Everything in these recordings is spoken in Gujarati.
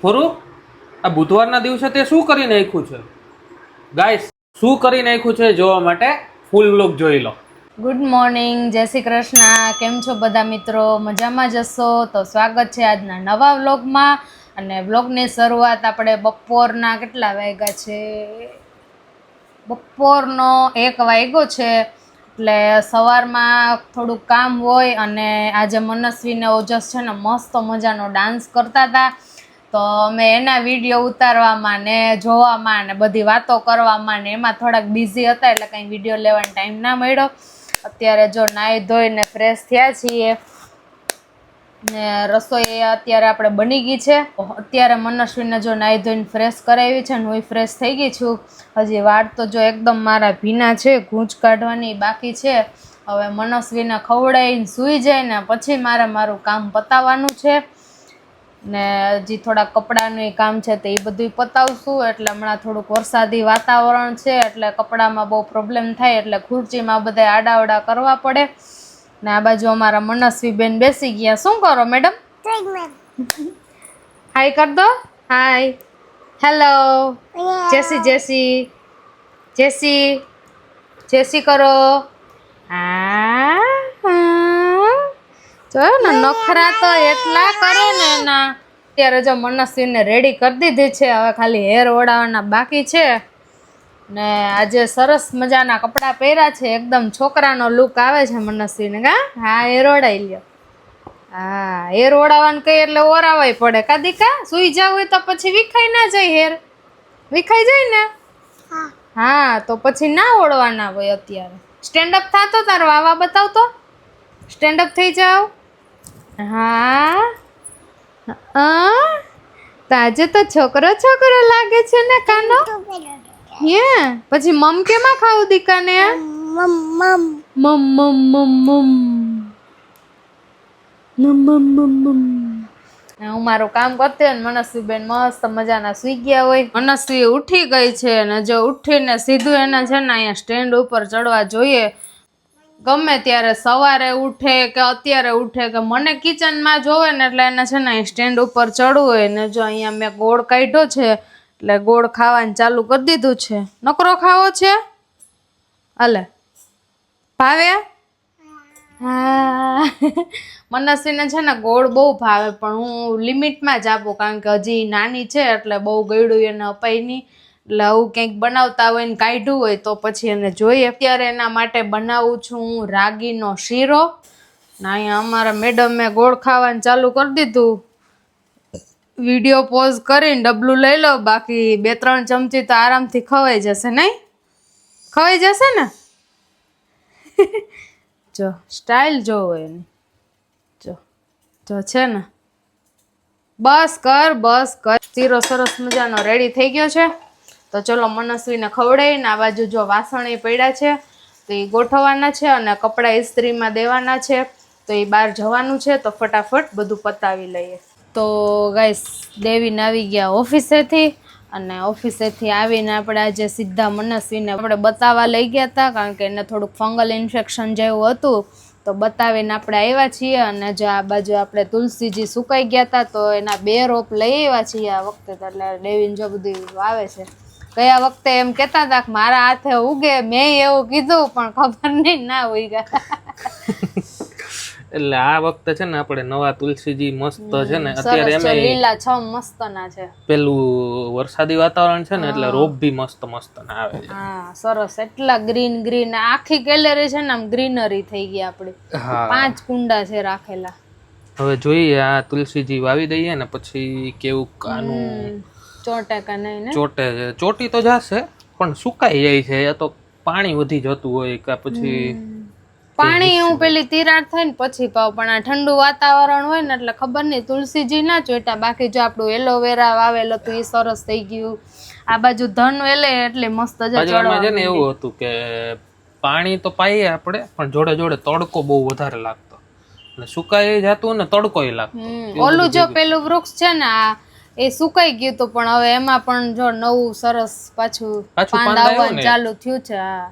ફોરું આ બુધવારના દિવસે તે શું કરી નાખ્યું છે ગાઈસ? શું કરી નાખ્યું છે જોવા માટે ફૂલ વ્લોગ જોઈ લો. ગુડ મોર્નિંગ, જય શ્રી કૃષ્ણ. કેમ છો બધા મિત્રો? મજામાં જશો તો સ્વાગત છે આજના નવા વ્લોગમાં. અને વ્લોગની શરૂઆત આપણે બપોરના કેટલા વાગ્યા છે? બપોરનો 1 વાગ્યો છે. એટલે સવારમાં થોડુંક કામ હોય અને આજે મનસ્વીને ઓજસ છે ને મસ્ત મજાનો ડાન્સ કરતા હતા, તો અમે એના વિડીયો ઉતારવામાં ને જોવામાં ને બધી વાતો કરવામાં ને એમાં થોડાક બિઝી હતા, એટલે કંઈ વિડીયો લેવાનો ટાઈમ ના મળ્યો. અત્યારે જો નાહી ધોઈને ફ્રેશ થયા છીએ ને રસોઈ અત્યારે આપણે બની ગઈ છે. અત્યારે મનસ્વીને જો નાહી ધોઈને ફ્રેશ કરાવી છે ને હું ફ્રેશ થઈ ગઈ છું. હજી વાળ તો જો એકદમ મારા ભીના છે, ગૂંચ કાઢવાની બાકી છે. હવે મનસ્વીને ખવડાવીને સૂઈ જાય ને પછી મારું કામ પતાવવાનું છે. ને હજી થોડા કપડાનું કામ છે તો એ બધું પતાવશું. એટલે હમણાં થોડુંક વરસાદી વાતાવરણ છે એટલે કપડામાં બહુ પ્રોબ્લેમ થાય, એટલે ખુરચીમાં બધા આડાવડા કરવા પડે. ને આ બાજુ અમારા મનસ્વી બેન બેસી ગયા. શું કરો મેડમ? હાય કર દો. હાય, હેલો, જેસી જેસી જેસી જેસી કરો. હા, જોયો ને નખરા તો એટલા કરે ને એના. અત્યારે જો મનસ્વીને રેડી કરી દીધી છે, હવે ખાલી હેર ઓડાવવાના બાકી છે. ને આજે સરસ મજાના કપડાં પહેર્યા છે, એકદમ છોકરાનો લુક આવે છે મનસ્વીને. હા, હેર ઓડાઈ લ્યો. હા, હેર ઓડાવવાનું કઈ એટલે ઓરાવાય પડે. કાદિકા સુઈ જાવ હોય તો પછી વિખાઈ ના જાય, હેર વિખાઈ જાય ને. હા, તો પછી ના ઓળવાના હોય. અત્યારે સ્ટેન્ડ અપ થાતો, તારો વાવા બતાવતો. સ્ટેન્ડ અપ થઈ જાવ. હા, તાજે તો છોકરો છોકરો લાગે છે ને કાનો. પછી મમ કેમાં ખાવું દીકાને? મમ મમ હું મારું કામ કરતી હોય ને મનસ્વી બેન મસ્ત મજાના સુઈ ગયા હોય. મનસ્વી ઉઠી ગઈ છે ને જો ઉઠીને સીધું એને છે ને અહીંયા સ્ટેન્ડ ઉપર ચડવા જોઈએ. ગમે ત્યારે સવારે ઉઠે કે અત્યારે ઉઠે કે મને કિચનમાં જોવે ને એટલે એને છે ને સ્ટેન્ડ ઉપર ચડવું હોય. ને જો અહીંયા મેં ગોળ કાઢ્યો છે એટલે ગોળ ખાવાનું ચાલુ કરી દીધું છે. નકરો ખાવો છે? હાલે ભાવે? હા, મનસ્વીને છે ને ગોળ બહુ ભાવે, પણ હું લિમિટમાં જ આપું, કારણ કે હજી નાની છે એટલે બહુ ગળ્યું એને અપાય નહીં. એટલે આવું કંઈક બનાવતા હોય ને કાઢ્યું હોય તો પછી એને જોઈએ. અત્યારે એના માટે બનાવું છું રાગીનો શીરો. ને અહીંયા અમારા મેડમે ગોળ ખાવાનું ચાલુ કરી દીધું. વિડીયો પોઝ કરીને ડબલું લઈ લો, બાકી 2-3 ચમચી તો આરામથી ખવાઈ જશે. નહીં ખવાઈ જશે ને? જો સ્ટાઇલ જોવો એની, જો જો છે ને. બસ કર. શીરો સરસ મજાનો રેડી થઈ ગયો છે. તો ચલો મનસ્વીને ખવડાવીને આ બાજુ જો વાસણ પડ્યા છે તો એ ગોઠવવાના છે અને કપડાં ઇસ્ત્રીમાં દેવાના છે, તો એ બહાર જવાનું છે. તો ફટાફટ બધું પતાવી લઈએ. તો ગાઈસ દેવીને આવી ગયા ઓફિસેથી, અને ઓફિસેથી આવીને આપણે આજે સીધા મનસ્વીને આપણે બતાવવા લઈ ગયા હતા, કારણ કે એને થોડુંક ફંગલ ઇન્ફેક્શન જેવું હતું. તો બતાવીને આપણે આવ્યા છીએ. અને જો આ બાજુ આપણે તુલસીજી સુકાઈ ગયા હતા તો એના 2 રોપ લઈ આવ્યા છીએ આ વખતે. એટલે દેવીને જો બધું વાવે છે. ગયા વખતે એમ કહેતા હતા કે મારા હાથે ઉગે, મેં એવું કીધું પણ ખબર નહીં ના ઉગ્યા. એટલે આ વખતે છે ને આપણે નવા તુલસીજી મસ્ત છે ને અત્યારે એમ લીલા છમ મસ્ત ના છે. પેલું વરસાદી વાતાવરણ છે ને એટલે રોપ બી મસ્ત ના આવે છે. હા, સરસ. એટલા ગ્રીન આખી ગેલેરી છે ને આમ ગ્રીનરી થઈ ગઈ આપડી. 5 કુંડા છે રાખેલા. હવે જોઈએ આ તુલસીજી વાવી દઈએ ને પછી કેવું આનું ચોટે કે નહીં ને? ચોટે છે. ચોટી તો જશે પણ સુકાઈ જાય છે, યા તો પાણી વધી જતું હોય કે પછી પાણી એવું પેલી તિરાડ થાય ને પછી પાવ. પણ આ ઠંડુ વાતાવરણ હોય ને એટલે ખબર નહીં તુલસીજી ના ચોટા. બાકી જો આપણું એલોવેરા વાવેલ હતું એ સરસ થઈ ગયું. આ બાજુ ધન વેલે એટલે મસ્ત જ ચડવા છે ને. એવું હતું કે પાણી તો પાઈએ આપણે, પણ જોડે જોડે તડકો બહુ વધારે લાગતો એટલે સુકાઈ જતું ને તડકોય લાગતો. ઓલું જો પેલું વૃક્ષ છે ને આ એ સુકાઈ ગયું હતું, પણ હવે એમાં પણ જો નવું સરસ પાછું પાંદ આવવાનું ચાલુ થયું છે. હા,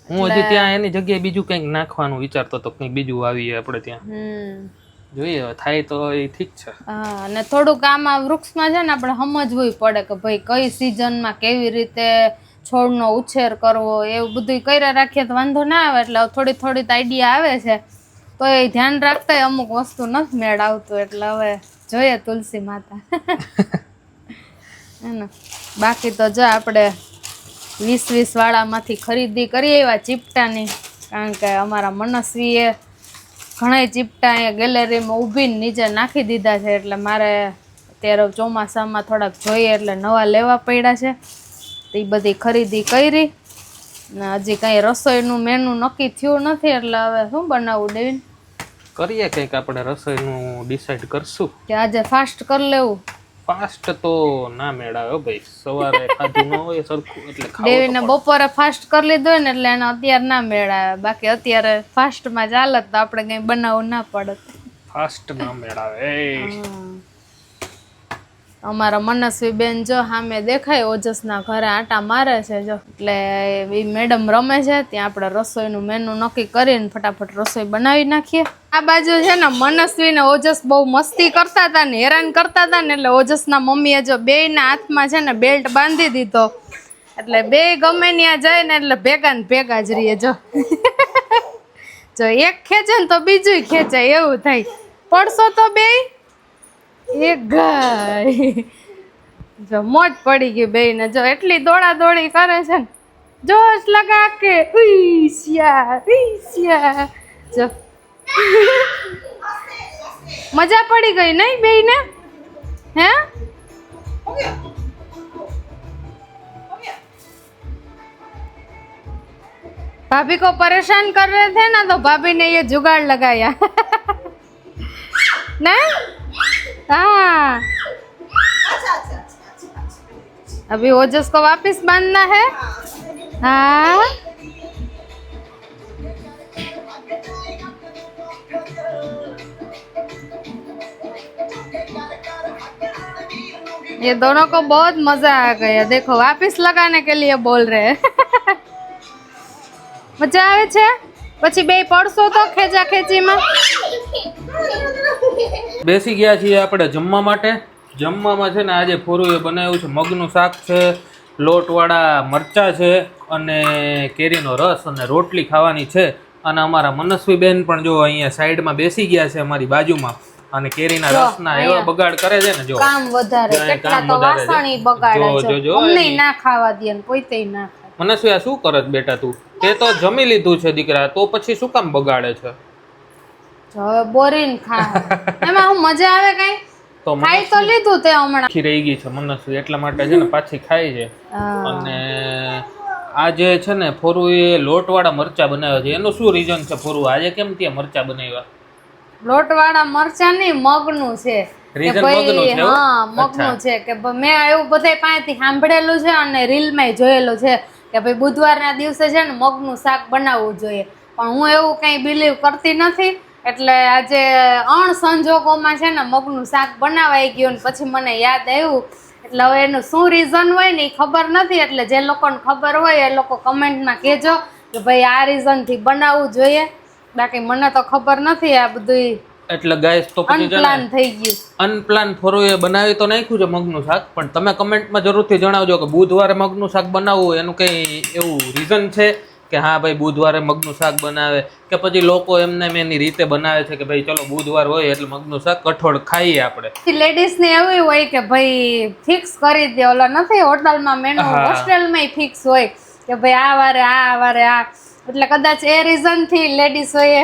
હું હજી ત્યાં એની જગ્યાએ બીજું કંઈક નાખવાનું વિચારતો હતો, કંઈક બીજું વાવીએ આપણે ત્યાં. જોઈએ હવે થાય તો એ ઠીક છે. હા, અને થોડુંક આમાં વૃક્ષમાં છે ને આપણે સમજવું પડે કે ભાઈ કઈ સિઝનમાં કેવી રીતે છોડનો ઉછેર કરવો, એવું બધું કર્યા રાખીએ તો વાંધો ના આવે. એટલે થોડી થોડી આઈડિયા આવે છે, તો એ ધ્યાન રાખતા અમુક વસ્તુ નથી મેળ આવતું. એટલે હવે જોઈએ તુલસી માતા. ને બાકી તો જો આપણે 20 વાળામાંથી ખરીદી કરી એવા ચીપટાની, કારણ કે અમારા મનસ્વીએ ઘણા ચીપટા અહીંયા ગેલેરીમાં ઊભીને નીચે નાખી દીધા છે. એટલે મારે અત્યારે ચોમાસામાં થોડાક જોઈએ એટલે નવા લેવા પડ્યા છે. તો એ બધી ખરીદી કરી ને હજી કાંઈ રસોઈનું મેનુ નક્કી થયું નથી. એટલે હવે શું બનાવવું ડેવિન? કરીએ કંઈક આપણે રસોઈનું ડિસાઈડ કરશું કે આજે ફાસ્ટ કરી લેવું. ફાસ્ટ તો ના મેળ આવે ભાઈ, સવારે ખાધું ન હોય સરખું એટલે ડેવીને બપોરે ફાસ્ટ કરી લીધું હોય ને એટલે એને અત્યારે ના મેળ આવે. બાકી અત્યારે ફાસ્ટમાં ચાલત તો આપણે કંઈ બનાવવું ના પડત. ફાસ્ટ ના મેળ આવે. અમારા મનસ્વી બેન જો સામે દેખાય ઓજસના ઘરે આટા મારે છે જો. એટલે એ મેડમ રમે છે ત્યાં આપણે રસોઈનું મેનુ નક્કી કરીને ફટાફટ રસોઈ બનાવી નાખીએ. આ બાજુ છે ને મનસ્વી ને ઓજસ બહુ મસ્તી કરતા હતા ને હેરાન કરતા હતા ને, એટલે ઓજસના મમ્મીએ જો બેયના હાથમાં છે ને બેલ્ટ બાંધી દીધો. એટલે બે ગમે ત્યાં જાય ને એટલે ભેગા ને ભેગા જ રહીએ જો. જો એક ખેંચે ને તો બીજું ખેંચાય એવું થાય. પડશો તો બે એક ગાય. જો મોજ પડી ગઈ બે ને. જો એટલી દોડા દોડી કરે છે ને, જોશ લગા કે ઉઈસ્યા. જો મજા પડી ગઈ નહીં બે ને? હે भाभी को परेशान कर रहे थे ना, तो भाभी ने ये जुगाड़ लगाया. नहीं? हाँ, अभी ओजस को वापस बांधना है. हाँ, ये दोनों को बहुत मजा आ गया. देखो वापस लगाने के लिए बोल रहे हैं. મજા આવે છે. પછી બે પડશો તો ખેંચા ખેંચીમાં. બેસી ગયા છીએ આપણે જમવા માટે. જમવામાં છે ને આજે ફોરુએ બનાવ્યું છે મગનું શાક છે, લોટવાળા મરચાં છે અને કેરીનો રસ અને રોટલી ખાવાની છે. અને અમારા મનસ્વી બેન પણ જો અહીંયા સાઈડમાં બેસી ગયા છે અમારી બાજુમાં અને કેરીના રસના એવા બગાડ કરે છે ને. જો કામ વધારે, કેટલા તો વાસણી બગાડે છે, અમને ના ખાવા દે ને પોતે ના ખાય. મનસ્વી આ શું કરત બેટા તું? તે તો જમી લીધું છે દીકરા, તો પછી શું કામ બગાડે છે? હવે બોરીન ખા. એમાં હું મજા આવે કઈ? તો ખાઈ તો લીધું તે હમણાં. આખી રહી ગઈ છે મનસ્વી, એટલા માટે છે ને પાછી ખાઈ છે. અને આજે છે ને ફોરુએ લોટવાળા મરચા બનાવ્યા છે. એનું શું રીઝન છે ફોરુ? આજે કેમ ત્યાં મરચા બનાવ્યા? લોટવાળા મરચા નહીં, મગનું છે. રીઝન મગનું છે? હા, મગનું છે. કે મેં એવું બધા પાસેથી સાંભળેલું છે અને રીલમાં જોયેલું છે કે ભાઈ બુધવારના દિવસે છે ને મગનું શાક બનાવવું જોઈએ. પણ હું એવું કંઈ બિલીવ કરતી નથી. એટલે આજે અણસંજોગોમાં છે ને મગનું શાક બનાવાઈ ગયું ને પછી મને યાદ આવ્યું. એટલે હવે એનું શું રીઝન હોય ને એ ખબર નથી. એટલે જે લોકોને ખબર હોય એ લોકો કમેન્ટમાં કહેજો કે ભાઈ આ રીઝનથી બનાવવું જોઈએ. બાકી મને તો ખબર નથી. આ બધું એટલે ગાઈસ તો પછી અનપ્લાન થઈ ગયું. અનપ્લાન ફોરુએ બનાવી તો નાખ્યું છે મગનું શાક, પણ તમે કમેન્ટમાં જરૂરથી જણાવજો કે બુધવારે મગનું શાક બનાવવું એનું કંઈ એવું રીઝન છે કે હા ભાઈ બુધવારે મગનું શાક બનાવે, કે પછી લોકો એમને એની રીતે બનાવે છે કે ભાઈ ચલો બુધવાર હોય એટલે મગનું શાક કઠોળ ખાઈએ આપણે. લેડીઝ ને એવું હોય કે ભાઈ ફિક્સ કરી દે. ઓલા નથી હોટલમાં મેનુ, હોસ્ટેલમાં ફિક્સ હોય કે ભાઈ આ વારે આ વારે આ. એટલે કદાચ એ રીઝન થી લેડીઝોએ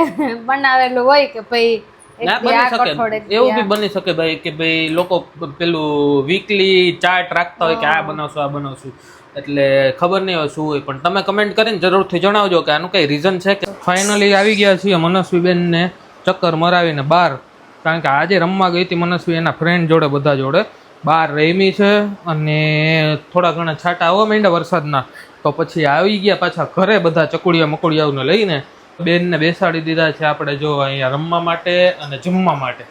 બનાવેલું હોય કે ભાઈ એવું બી બની શકે ભાઈ કે ભાઈ લોકો પેલું વીકલી ચાર્ટ રાખતા હોય કે આ બનાવશું આ બનાવશું. એટલે ખબર નહીં હોય શું હોય, પણ તમે કમેન્ટ કરીને જરૂરથી જણાવજો કે આનું કઈ રીઝન છે. કે ફાઇનલી આવી ગયા છીએ મનસ્વી બેન ને ચક્કર મરાવીને બહાર, કારણ કે આજે રમવા ગઈ હતી મનસ્વી એના ફ્રેન્ડ જોડે, બધા જોડે બહાર રમી છે. અને થોડા ઘણા છાંટા આવવા માંડ્યા વરસાદના, તો પછી આવી ગયા પાછા ઘરે બધા ચકુડિયા મકુડિયાઓને લઈને. બેનને બેસાડી દીધા છે આપણે જો અહીંયા રમવા માટે અને જમવા માટે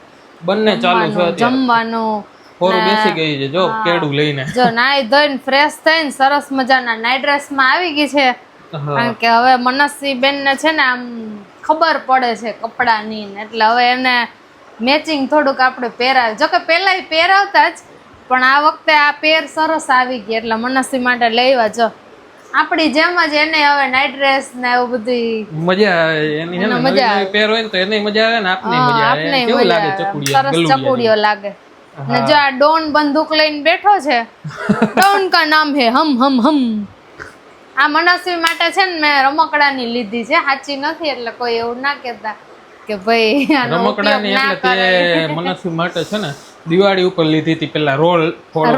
બંને ચાલુ છે. જમવાનું ફોરું બેસી ગઈ છે જો કેડું લઈને. જો નાઈ ધોઈને ફ્રેશ થઈને સરસ મજાના નાઈટ ડ્રેસમાં આવી ગઈ છે. કારણ કે હવે મનસ્વી બેન ને છે ને આમ ખબર પડે છે કપડાની, એટલે હવે એને મેચિંગ થોડુંક આપણે પહેરાવે. જોકે પહેલાંય પહેરાવતા જ, પણ આ વખતે આ પેર સરસ આવી ગઈ એટલે મનસ્વી માટે લેવા. જો આપણી જેમ જ એને હવે નાઇટ ડ્રેસ ને એવું બધું મજા આવે એની, હે ને મજા આવે. નવી પેર હોય ને તો એને મજા આવે ને આપને મજા આવે. આપણે કેવું મજા લાગે આવે. ચકુડિયા, સરસ ચકુડિયો લાગે. ને જો આ ડોન બંદૂક લઈને બેઠો છે, ડોન કા નામ હે હમ હમ હમ. આ મનસ્વી માટે છે ને મેં રમકડાની લીધી છે, સાચી નથી, એટલે કોઈ એવું ના કહેતા કે ભાઈ આનો ઉપયોગ રમકડાની ના એટલે કરે. તે મનસ્વી માટે છે ને દિવાળી ઉપર લીધી હતી પેલા રોલ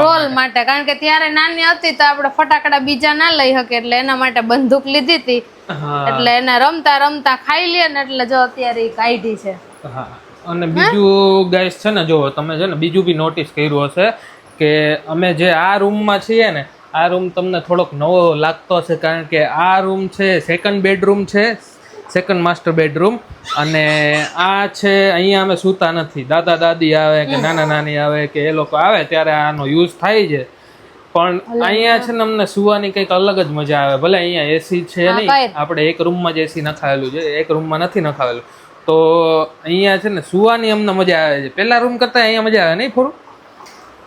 રોલ માટે, કારણ કે ત્યારે નાની હતી તો આપણે ફટાકડા બીજા ના લઈ શકે, એટલે એના માટે બંદૂક લીધી હતી. હા એટલે એને રમતા રમતા ખાઈ લે ને, એટલે જો અત્યારે ઈ કાઢી છે. હા. અને બીજું ગાઈસ છે ને, જો તમે છે ને બીજું બી નોટિસ કર્યું હશે કે અમે જે આ રૂમમાં છીએ ને, આ રૂમ તમને થોડોક નવો લાગતો હશે, કારણ કે આ રૂમ છે સેકન્ડ બેડરૂમ છે, સેકન્ડ માસ્ટર બેડરૂમ. અને આ છે અહીંયા અમે સૂતા નથી. દાદા દાદી આવે કે નાના નાની આવે કે એ લોકો આવે ત્યારે આનો યુઝ થાય છે, પણ અહીંયા છે ને અમને સુવાની કંઈક અલગ જ મજા આવે. ભલે અહીંયા એસી છે નહીં, આપણે એક રૂમમાં જ એસી નખાવેલું છે, એક રૂમમાં નથી નખાવેલું, તો અહીંયા છે ને સુવાની અમને મજા આવે છે. પેલા રૂમ કરતા અહીંયા મજા આવે નહીં થોડું?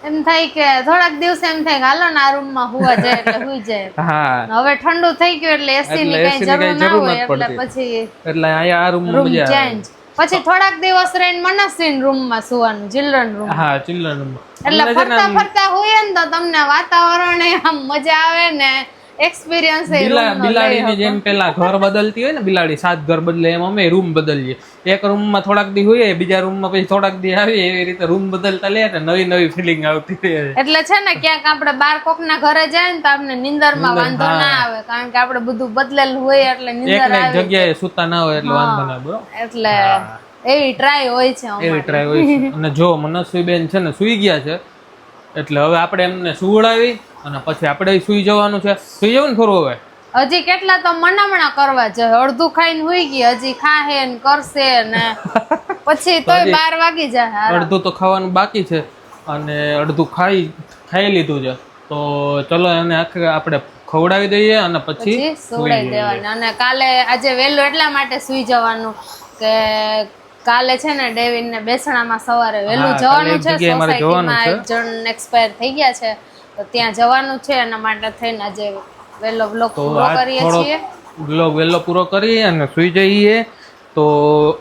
એમ થાય કે થોડાક દિવસ એમ થાય કે હાલો ને આ રૂમમાં હુવા જાય એટલે હુઈ જાય. હા, હવે ઠંડુ થઈ ગયું એટલે એસી ની કઈ જરૂર ના હોય, એટલે પછી એટલે અહીંયા આ રૂમ રૂમ મજા આવે. ચેન્જ. પછી થોડાક દિવસ રહીને મનસ્વી રૂમમાં સુવાનું, ચિલ્ડ્રન રૂમ. હા, ચિલ્ડ્રન રૂમ. એટલે ફરતા ફરતા હોય ને તો તમને વાતાવરણ આમ મજા આવે ને એક્સપિરિયન્સ એ રૂમ નો. બિલાડીની જેમ પેલા ઘર બદલતી હોય ને, બિલાડી 7 ઘર બદલે, એમ અમે રૂમ બદલીએ. એક રૂમમાં થોડાક દી હોઈએ, બીજા રૂમમાં પછી થોડાક દી આવીએ, એવી રીતે રૂમ બદલતા લે ને નવી નવી ફિલિંગ આવતી રહે. એટલે છે ને ક્યાંક આપણે બાર કોકના ઘરે જાય ને તો આપણે નિંદરમાં વાંધો ના આવે, કારણ કે આપણે બધું બદલેલું હોય એટલે નિંદર એક જગ્યાએ સુતા ના હોય એટલે વાંધો ના બરો. એટલે એવી ટ્રાય હોય છે, એવી ટ્રાય હોય છે. અને જો મનસ્વી બેન છે ને સુઈ ગયા છે, એટલે હવે આપણે એમને સુવડાવી અને પછી આપણે સુઈ જવાનું છે. સુઈ જવું ને થોડું હવે. હજી કેટલા તો મનામણા કરવા જોઈએ, અડધું ખાઈને હુઈ ગઈ, હજી ખાહે ને કરશે ને પછી તોય 12 વાગી જાય. અડધું તો ખાવાનું બાકી છે અને અડધું ખાઈ લીધું છે, તો ચલો એને આપણે ખવડાવી દઈએ અને પછી સુવડાવી દેવાનું. અને કાલે આજે વહેલું એટલા માટે સુઈ જવાનું કે કાલે છે ને ડેવિન ને બેસણામાં સવારે વહેલું જવાનું છે. સોસાયટીમાં એક જણ એક્સપાયર થઈ ગયા છે, તો ત્યાં જવાનું છે, એના માટે થઈને આજે વહેલો બ્લોગ પૂરો કરીએ છીએ. બ્લોગ વહેલો પૂરો કરીએ અને સુઈ જઈએ. તો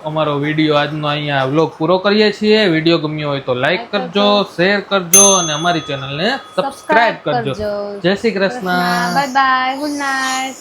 અમારો વિડીયો આજનો અહીંયા વ્લોગ પૂરો કરીએ છીએ. વિડીયો ગમ્યો હોય તો લાઈક કરજો, શેર કરજો અને અમારી ચેનલને સબસ્ક્રાઇબ કરજો. જય Shri Krishna. Bye bye, good night.